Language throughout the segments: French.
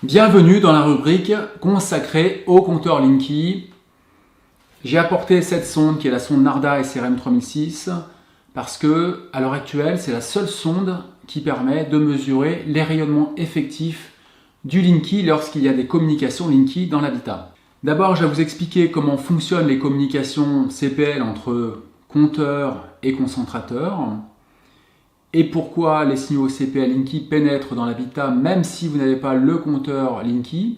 Bienvenue dans la rubrique consacrée au compteur Linky. J'ai apporté cette sonde qui est la sonde Narda SRM 3006 parce que, à l'heure actuelle, c'est la seule sonde qui permet de mesurer les rayonnements effectifs du Linky lorsqu'il y a des communications Linky dans l'habitat. D'abord, je vais vous expliquer comment fonctionnent les communications CPL entre compteur et concentrateur et pourquoi les signaux CPL Linky pénètrent dans l'habitat même si vous n'avez pas le compteur Linky.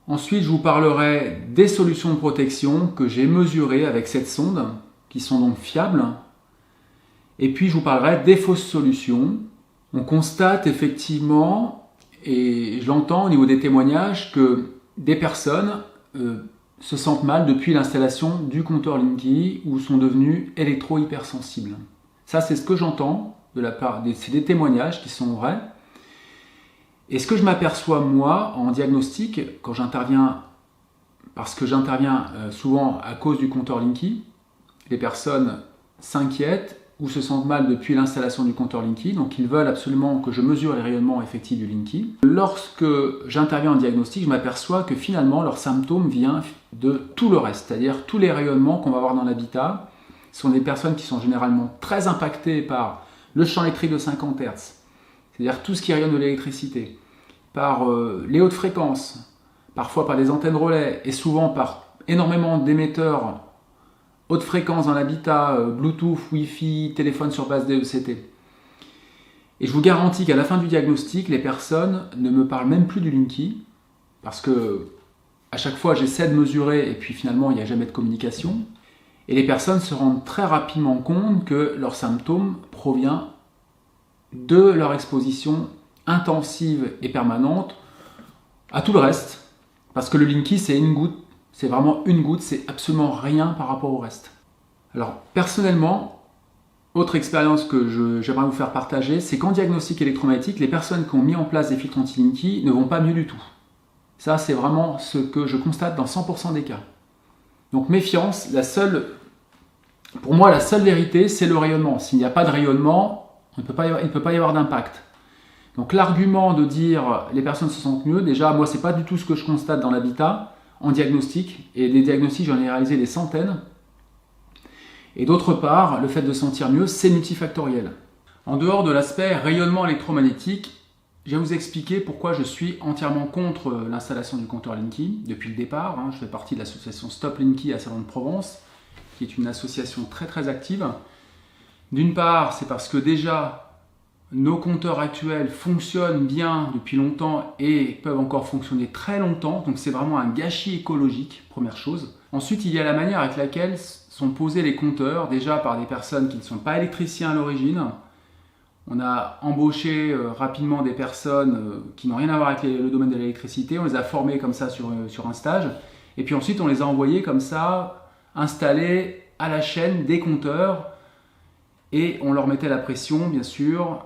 Ensuite, je vous parlerai des solutions de protection que j'ai mesurées avec cette sonde, qui sont donc fiables. Et puis, je vous parlerai des fausses solutions. On constate effectivement, et je l'entends au niveau des témoignages, que des personnes se sentent mal depuis l'installation du compteur Linky ou sont devenues électro-hypersensibles. Ça, c'est ce que j'entends. C'est des témoignages qui sont vrais. Et ce que je m'aperçois moi en diagnostic, quand j'interviens, parce que j'interviens souvent à cause du compteur Linky, les personnes s'inquiètent ou se sentent mal depuis l'installation du compteur Linky, donc ils veulent absolument que je mesure les rayonnements effectifs du Linky. Lorsque j'interviens en diagnostic, je m'aperçois que finalement leur symptôme vient de tout le reste, c'est-à-dire tous les rayonnements qu'on va avoir dans l'habitat. Ce sont des personnes qui sont généralement très impactées par le champ électrique de 50 Hz, c'est-à-dire tout ce qui rayonne de l'électricité, par les hautes fréquences, parfois par des antennes relais, et souvent par énormément d'émetteurs haute fréquence dans l'habitat, Bluetooth, Wi-Fi, téléphone sur base DECT. Et je vous garantis qu'à la fin du diagnostic, les personnes ne me parlent même plus du Linky, parce que à chaque fois j'essaie de mesurer et puis finalement il n'y a jamais de communication. Et les personnes se rendent très rapidement compte que leur symptôme provient de leur exposition intensive et permanente à tout le reste. Parce que le Linky, c'est une goutte, c'est vraiment une goutte, c'est absolument rien par rapport au reste. Alors, personnellement, autre expérience que j'aimerais vous faire partager, c'est qu'en diagnostic électromagnétique, les personnes qui ont mis en place des filtres anti-Linky ne vont pas mieux du tout. Ça, c'est vraiment ce que je constate dans 100% des cas. Donc méfiance, pour moi la seule vérité c'est le rayonnement. S'il n'y a pas de rayonnement, il ne peut pas y avoir d'impact. Donc l'argument de dire les personnes se sentent mieux, déjà moi c'est pas du tout ce que je constate dans l'habitat en diagnostic, et des diagnostics j'en ai réalisé des centaines. Et d'autre part, le fait de sentir mieux c'est multifactoriel. En dehors de l'aspect rayonnement électromagnétique, je vais vous expliquer pourquoi je suis entièrement contre l'installation du compteur Linky depuis le départ. Je fais partie de l'association Stop Linky à Salon-de-Provence, qui est une association très très active. D'une part, c'est parce que déjà, nos compteurs actuels fonctionnent bien depuis longtemps et peuvent encore fonctionner très longtemps, donc c'est vraiment un gâchis écologique, première chose. Ensuite, il y a la manière avec laquelle sont posés les compteurs, déjà par des personnes qui ne sont pas électriciens à l'origine. On a embauché rapidement des personnes qui n'ont rien à voir avec le domaine de l'électricité, on les a formés comme ça sur un stage, et puis ensuite on les a envoyés comme ça, installer à la chaîne des compteurs, et on leur mettait la pression bien sûr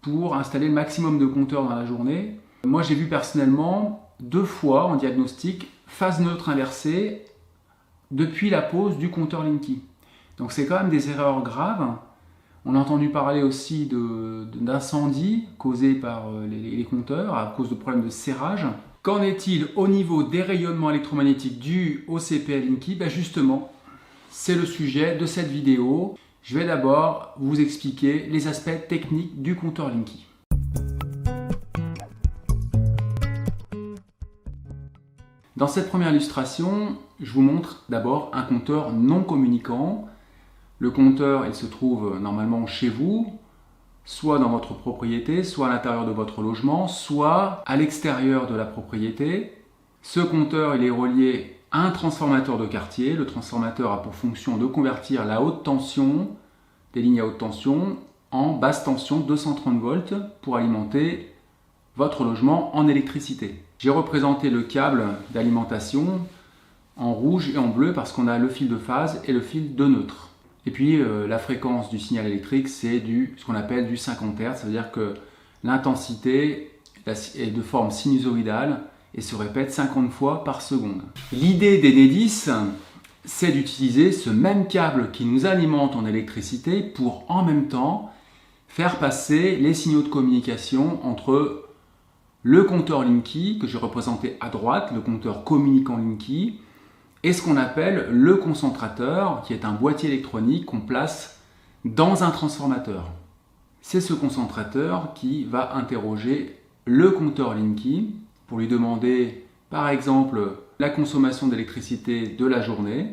pour installer le maximum de compteurs dans la journée. Moi j'ai vu personnellement 2 fois en diagnostic phase neutre inversée depuis la pose du compteur Linky. Donc c'est quand même des erreurs graves. On a entendu parler aussi d'incendies causés par les compteurs à cause de problèmes de serrage. Qu'en est-il au niveau des rayonnements électromagnétiques dus au CPL Linky? Justement, c'est le sujet de cette vidéo. Je vais d'abord vous expliquer les aspects techniques du compteur Linky. Dans cette première illustration, je vous montre d'abord un compteur non communicant. Le compteur, il se trouve normalement chez vous, soit dans votre propriété, soit à l'intérieur de votre logement, soit à l'extérieur de la propriété. Ce compteur, il est relié à un transformateur de quartier. Le transformateur a pour fonction de convertir la haute tension, des lignes à haute tension, en basse tension 230 volts pour alimenter votre logement en électricité. J'ai représenté le câble d'alimentation en rouge et en bleu parce qu'on a le fil de phase et le fil de neutre. Et puis la fréquence du signal électrique, c'est ce qu'on appelle du 50 Hz, ça veut dire que l'intensité est de forme sinusoïdale et se répète 50 fois par seconde. L'idée d'Enedis, c'est d'utiliser ce même câble qui nous alimente en électricité pour en même temps faire passer les signaux de communication entre le compteur Linky, que j'ai représenté à droite, le compteur communicant Linky, et ce qu'on appelle le concentrateur, qui est un boîtier électronique qu'on place dans un transformateur. C'est ce concentrateur qui va interroger le compteur Linky pour lui demander, par exemple, la consommation d'électricité de la journée.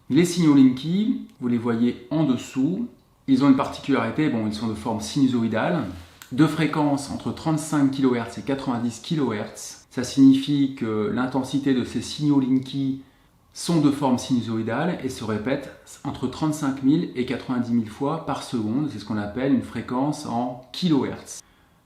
Les signaux Linky, vous les voyez en dessous, ils ont une particularité, ils sont de forme sinusoïdale, de fréquence entre 35 kHz et 90 kHz. Ça signifie que l'intensité de ces signaux Linky sont de forme sinusoïdale et se répètent entre 35 000 et 90 000 fois par seconde. C'est ce qu'on appelle une fréquence en kHz.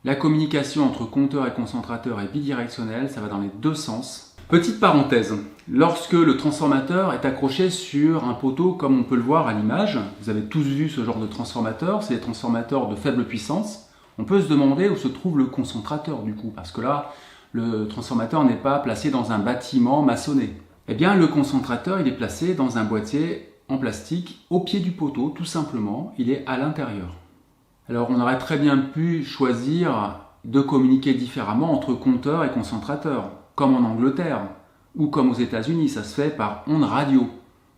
La communication entre compteur et concentrateur est bidirectionnelle, ça va dans les deux sens. Petite parenthèse, lorsque le transformateur est accroché sur un poteau comme on peut le voir à l'image, vous avez tous vu ce genre de transformateur, c'est des transformateurs de faible puissance, on peut se demander où se trouve le concentrateur du coup, parce que là, le transformateur n'est pas placé dans un bâtiment maçonné. Eh bien, le concentrateur, il est placé dans un boîtier en plastique au pied du poteau, tout simplement, il est à l'intérieur. Alors, on aurait très bien pu choisir de communiquer différemment entre compteur et concentrateur, comme en Angleterre, ou comme aux États-Unis, ça se fait par ondes radio.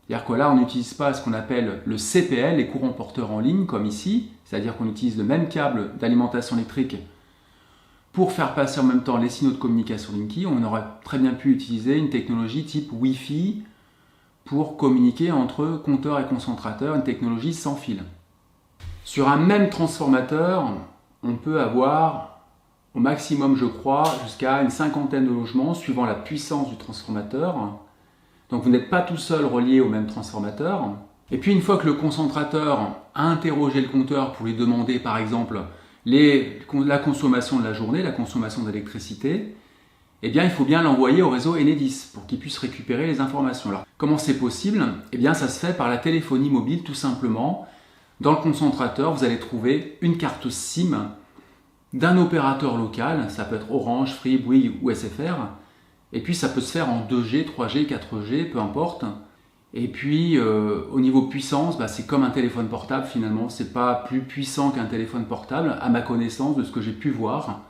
C'est-à-dire que là, on n'utilise pas ce qu'on appelle le CPL, les courants porteurs en ligne, comme ici, c'est-à-dire qu'on utilise le même câble d'alimentation électrique pour faire passer en même temps les signaux de communication Linky. On aurait très bien pu utiliser une technologie type Wi-Fi pour communiquer entre compteur et concentrateur, une technologie sans fil. Sur un même transformateur, on peut avoir au maximum, je crois, jusqu'à une cinquantaine de logements suivant la puissance du transformateur. Donc vous n'êtes pas tout seul relié au même transformateur. Et puis une fois que le concentrateur a interrogé le compteur pour lui demander par exemple la consommation de la journée, la consommation d'électricité, eh bien il faut bien l'envoyer au réseau Enedis pour qu'il puisse récupérer les informations. Alors comment c'est possible? Eh bien ça se fait par la téléphonie mobile tout simplement. Dans le concentrateur, vous allez trouver une carte SIM d'un opérateur local, ça peut être Orange, Free, Bouygues ou SFR, et puis ça peut se faire en 2G, 3G, 4G, peu importe. Et puis au niveau puissance, c'est comme un téléphone portable finalement, c'est pas plus puissant qu'un téléphone portable à ma connaissance de ce que j'ai pu voir.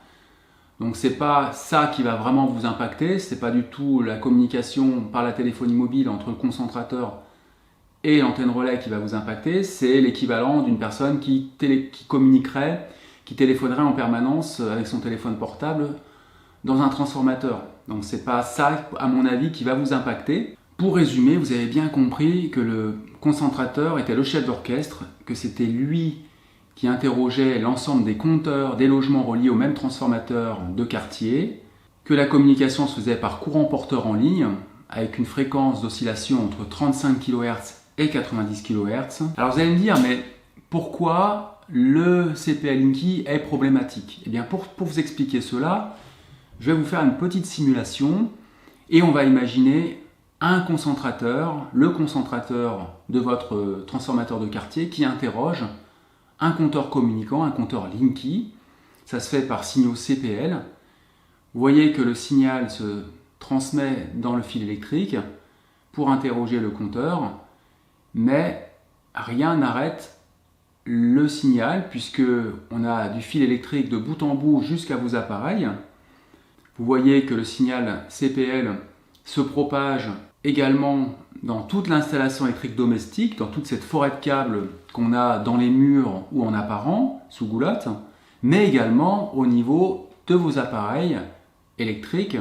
Donc c'est pas ça qui va vraiment vous impacter, c'est pas du tout la communication par la téléphonie mobile entre le concentrateur et l'antenne relais qui va vous impacter, c'est l'équivalent d'une personne qui communiquerait, qui téléphonerait en permanence avec son téléphone portable dans un transformateur. Donc c'est pas ça, à mon avis, qui va vous impacter. Pour résumer, vous avez bien compris que le concentrateur était le chef d'orchestre, que c'était lui qui interrogeait l'ensemble des compteurs, des logements reliés au même transformateur de quartier, que la communication se faisait par courant porteur en ligne, avec une fréquence d'oscillation entre 35 kHz et 90 kHz. Alors vous allez me dire, mais pourquoi le CPL Linky est problématique? Eh bien pour vous expliquer cela, je vais vous faire une petite simulation et on va imaginer un concentrateur, le concentrateur de votre transformateur de quartier qui interroge un compteur communicant, un compteur Linky. Ça se fait par signaux CPL. Vous voyez que le signal se transmet dans le fil électrique pour interroger le compteur, mais rien n'arrête le signal puisque on a du fil électrique de bout en bout jusqu'à vos appareils. Vous voyez que le signal CPL se propage également dans toute l'installation électrique domestique, dans toute cette forêt de câbles qu'on a dans les murs ou en apparent, sous goulotte, mais également au niveau de vos appareils électriques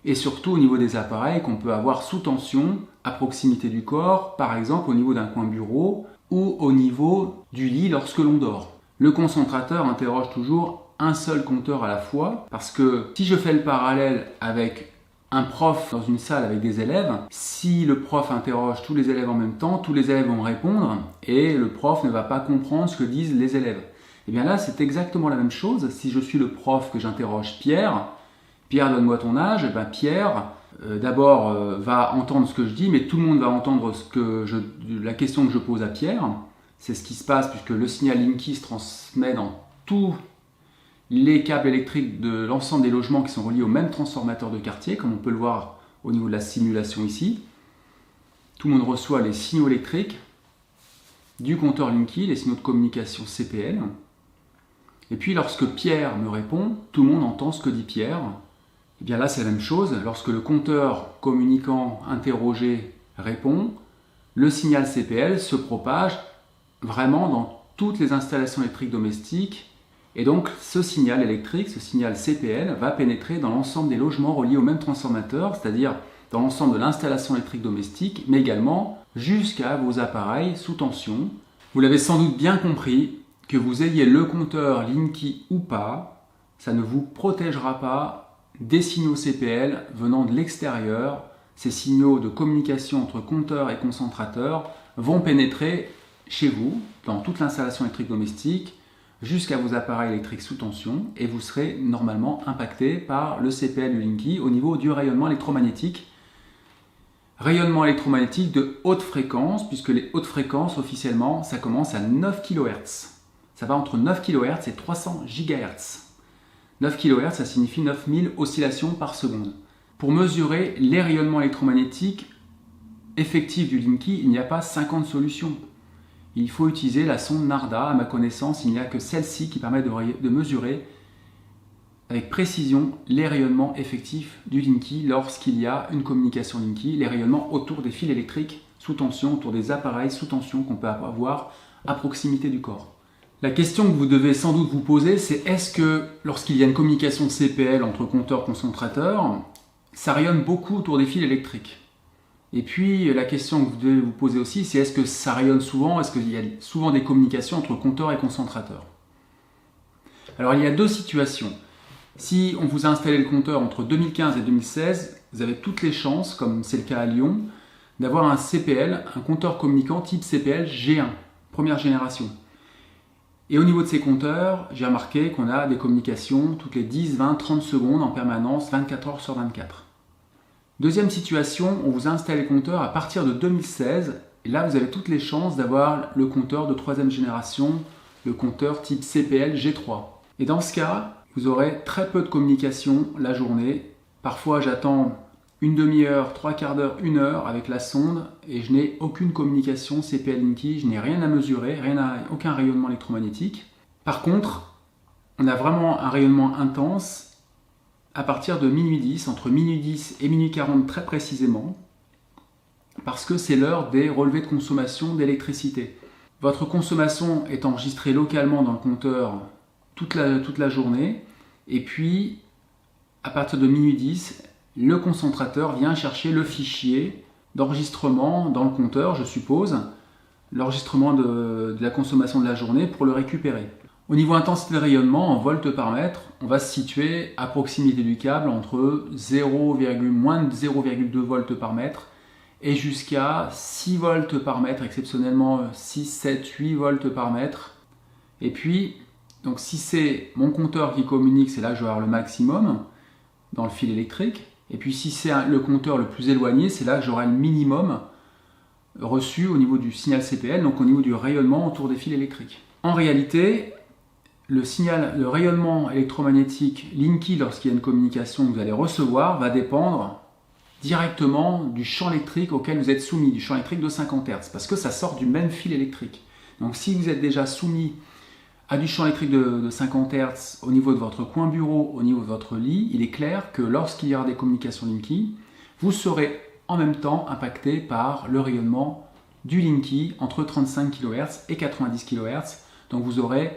et surtout au niveau des appareils qu'on peut avoir sous tension à proximité du corps, par exemple au niveau d'un coin bureau ou au niveau du lit lorsque l'on dort. Le concentrateur interroge toujours un seul compteur à la fois parce que si je fais le parallèle avec un prof dans une salle avec des élèves, si le prof interroge tous les élèves en même temps, tous les élèves vont répondre et le prof ne va pas comprendre ce que disent les élèves. Et bien là, c'est exactement la même chose. Si je suis le prof que j'interroge Pierre, Pierre, donne-moi ton âge, et bien Pierre, d'abord va entendre ce que je dis, mais tout le monde va entendre la question que je pose à Pierre. C'est ce qui se passe puisque le signal Linky se transmet dans tous les câbles électriques de l'ensemble des logements qui sont reliés au même transformateur de quartier, comme on peut le voir au niveau de la simulation ici. Tout le monde reçoit les signaux électriques du compteur Linky, les signaux de communication CPL. Et puis lorsque Pierre me répond, tout le monde entend ce que dit Pierre. Et bien là, c'est la même chose. Lorsque le compteur communicant interrogé répond, le signal CPL se propage vraiment dans toutes les installations électriques domestiques. Et donc, ce signal électrique, ce signal CPL, va pénétrer dans l'ensemble des logements reliés au même transformateur, c'est-à-dire dans l'ensemble de l'installation électrique domestique, mais également jusqu'à vos appareils sous tension. Vous l'avez sans doute bien compris, que vous ayez le compteur Linky ou pas, ça ne vous protégera pas des signaux CPL venant de l'extérieur. Ces signaux de communication entre compteur et concentrateur vont pénétrer chez vous, dans toute l'installation électrique domestique, jusqu'à vos appareils électriques sous tension, et vous serez normalement impacté par le CPL du Linky au niveau du rayonnement électromagnétique. Rayonnement électromagnétique de haute fréquence, puisque les hautes fréquences, officiellement, ça commence à 9 kHz. Ça va entre 9 kHz et 300 GHz. 9 kHz, ça signifie 9000 oscillations par seconde. Pour mesurer les rayonnements électromagnétiques effectifs du Linky, il n'y a pas 50 solutions. Il faut utiliser la sonde Narda. À ma connaissance, il n'y a que celle-ci qui permet de mesurer avec précision les rayonnements effectifs du Linky lorsqu'il y a une communication Linky, les rayonnements autour des fils électriques sous tension, autour des appareils sous tension qu'on peut avoir à proximité du corps. La question que vous devez sans doute vous poser, c'est est-ce que lorsqu'il y a une communication CPL entre compteur et concentrateur, ça rayonne beaucoup autour des fils électriques? Et puis la question que vous devez vous poser aussi, c'est est-ce que ça rayonne souvent? Est-ce qu'il y a souvent des communications entre compteur et concentrateur? Alors il y a deux situations. Si on vous a installé le compteur entre 2015 et 2016, vous avez toutes les chances, comme c'est le cas à Lyon, d'avoir un CPL, un compteur communicant type CPL G1, première génération. Et au niveau de ces compteurs, j'ai remarqué qu'on a des communications toutes les 10, 20, 30 secondes en permanence, 24 heures sur 24. Deuxième situation, on vous a installé le compteur à partir de 2016, et là vous avez toutes les chances d'avoir le compteur de troisième génération, le compteur type CPL G3. Et dans ce cas, vous aurez très peu de communication la journée. Parfois j'attends une demi-heure, trois quarts d'heure, une heure avec la sonde et je n'ai aucune communication CPL Linky, je n'ai rien à mesurer, aucun rayonnement électromagnétique. Par contre, on a vraiment un rayonnement intense à partir de minuit 10, entre minuit 10 et minuit 40 très précisément, parce que c'est l'heure des relevés de consommation d'électricité. Votre consommation est enregistrée localement dans le compteur toute la journée, et puis à partir de minuit 10, le concentrateur vient chercher le fichier d'enregistrement dans le compteur, je suppose, l'enregistrement de la consommation de la journée pour le récupérer. Au niveau intensité de rayonnement, en volts par mètre, on va se situer à proximité du câble entre moins de 0,2 volts par mètre et jusqu'à 6 volts par mètre, exceptionnellement 6, 7, 8 volts par mètre. Et puis, donc si c'est mon compteur qui communique, c'est là que je vais avoir le maximum dans le fil électrique. Et puis si c'est le compteur le plus éloigné, c'est là que j'aurai le minimum reçu au niveau du signal CPL, donc au niveau du rayonnement autour des fils électriques. En réalité, le rayonnement électromagnétique Linky, lorsqu'il y a une communication que vous allez recevoir, va dépendre directement du champ électrique auquel vous êtes soumis, du champ électrique de 50 Hz, parce que ça sort du même fil électrique. Donc si vous êtes déjà soumis à du champ électrique de 50 Hz au niveau de votre coin bureau, au niveau de votre lit, il est clair que lorsqu'il y aura des communications Linky, vous serez en même temps impacté par le rayonnement du Linky entre 35 kHz et 90 kHz. Donc vous aurez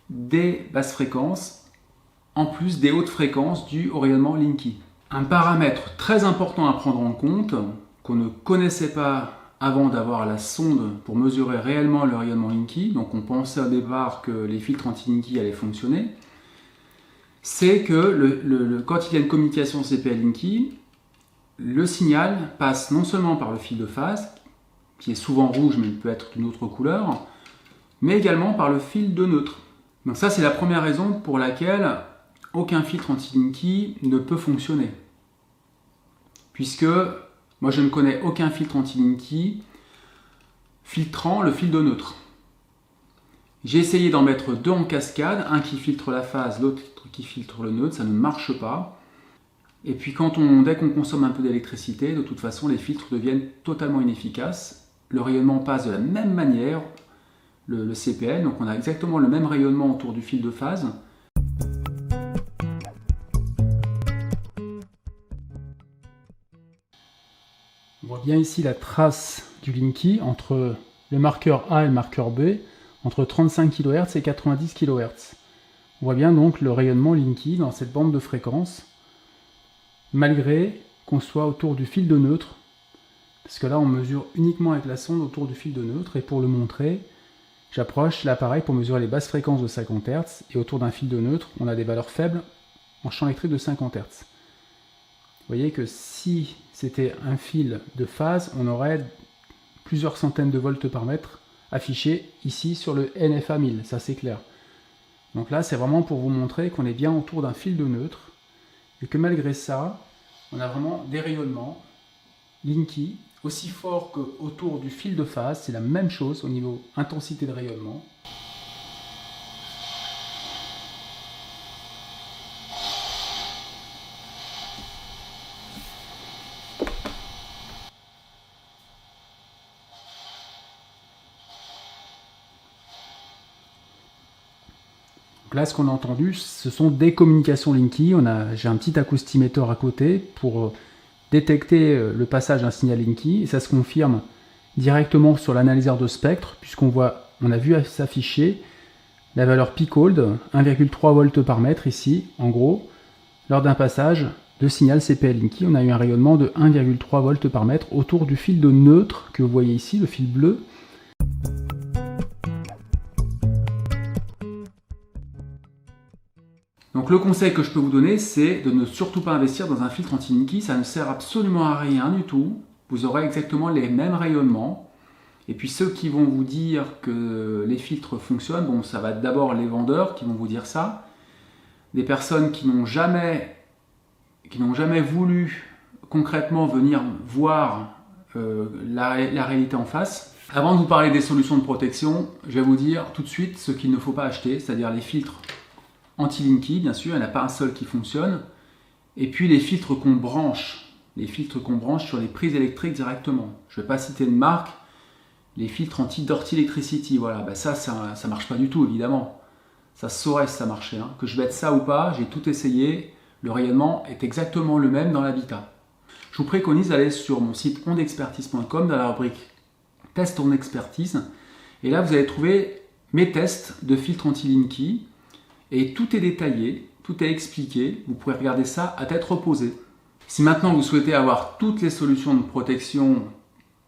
des basses fréquences en plus des hautes fréquences dues au rayonnement Linky. Un paramètre très important à prendre en compte, qu'on ne connaissait pas avant d'avoir la sonde pour mesurer réellement le rayonnement Linky, donc on pensait au départ que les filtres anti-Linky allaient fonctionner, c'est que quand il y a une communication CPL Linky, le signal passe non seulement par le fil de phase, qui est souvent rouge mais il peut être d'une autre couleur, mais également par le fil de neutre. Donc ça c'est la première raison pour laquelle aucun filtre anti-Linky ne peut fonctionner. Puisque moi je ne connais aucun filtre anti-Linky filtrant le fil de neutre. J'ai essayé d'en mettre deux en cascade, un qui filtre la phase, l'autre qui filtre le neutre, ça ne marche pas. Et puis dès qu'on consomme un peu d'électricité, de toute façon les filtres deviennent totalement inefficaces. Le rayonnement passe de la même manière, le CPL, donc on a exactement le même rayonnement autour du fil de phase. bien ici la trace du Linky entre le marqueur A et le marqueur B, entre 35 kHz et 90 kHz. On voit bien donc le rayonnement Linky dans cette bande de fréquence, malgré qu'on soit autour du fil de neutre, parce que là on mesure uniquement avec la sonde autour du fil de neutre, et pour le montrer, j'approche l'appareil pour mesurer les basses fréquences de 50 Hz, et autour d'un fil de neutre, on a des valeurs faibles en champ électrique de 50 Hz. Vous voyez que si c'était un fil de phase, on aurait plusieurs centaines de volts par mètre affichés ici sur le NFA 1000, ça c'est clair. Donc là c'est vraiment pour vous montrer qu'on est bien autour d'un fil de neutre, et que malgré ça, on a vraiment des rayonnements Linky aussi forts qu'autour du fil de phase, c'est la même chose au niveau intensité de rayonnement. Donc là, ce qu'on a entendu, ce sont des communications Linky. J'ai un petit acoustimètre à côté pour détecter le passage d'un signal Linky, et ça se confirme directement sur l'analyseur de spectre, puisqu'on a vu s'afficher la valeur peak hold, 1,3 volts par mètre ici, en gros, lors d'un passage de signal CPL Linky, on a eu un rayonnement de 1,3 volts par mètre autour du fil de neutre que vous voyez ici, le fil bleu. Donc le conseil que je peux vous donner, c'est de ne surtout pas investir dans un filtre anti-Linky, ça ne sert absolument à rien du tout. Vous aurez exactement les mêmes rayonnements. Et puis ceux qui vont vous dire que les filtres fonctionnent, bon, ça va être d'abord les vendeurs qui vont vous dire ça. Des personnes qui n'ont jamais voulu concrètement venir voir la réalité en face. Avant de vous parler des solutions de protection, je vais vous dire tout de suite ce qu'il ne faut pas acheter, c'est-à-dire les filtres anti-Linky, bien sûr, il n'y en a pas un seul qui fonctionne. Et puis les filtres qu'on branche sur les prises électriques directement. Je ne vais pas citer de marque, les filtres anti-dirty electricity, voilà, ben ça marche pas du tout, évidemment. Ça se saurait si ça marchait, hein. Que je mette ça ou pas, j'ai tout essayé, le rayonnement est exactement le même dans l'habitat. Je vous préconise d'aller sur mon site ondeexpertise.com dans la rubrique Test on expertise, et là vous allez trouver mes tests de filtres anti-Linky. Et tout est détaillé, tout est expliqué, vous pourrez regarder ça à tête reposée. Si maintenant vous souhaitez avoir toutes les solutions de protection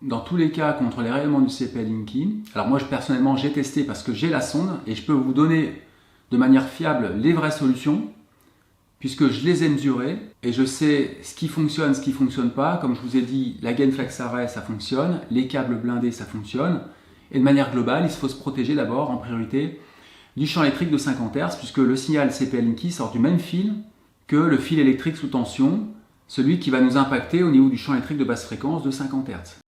dans tous les cas contre les rayonnements du CPL Linky, alors moi personnellement j'ai testé parce que j'ai la sonde et je peux vous donner de manière fiable les vraies solutions puisque je les ai mesurées et je sais ce qui fonctionne, ce qui ne fonctionne pas. Comme je vous ai dit, la gain flex array ça fonctionne, les câbles blindés ça fonctionne, et de manière globale il faut se protéger d'abord en priorité du champ électrique de 50 Hz, puisque le signal CPL Linky sort du même fil que le fil électrique sous tension, celui qui va nous impacter au niveau du champ électrique de basse fréquence de 50 Hz.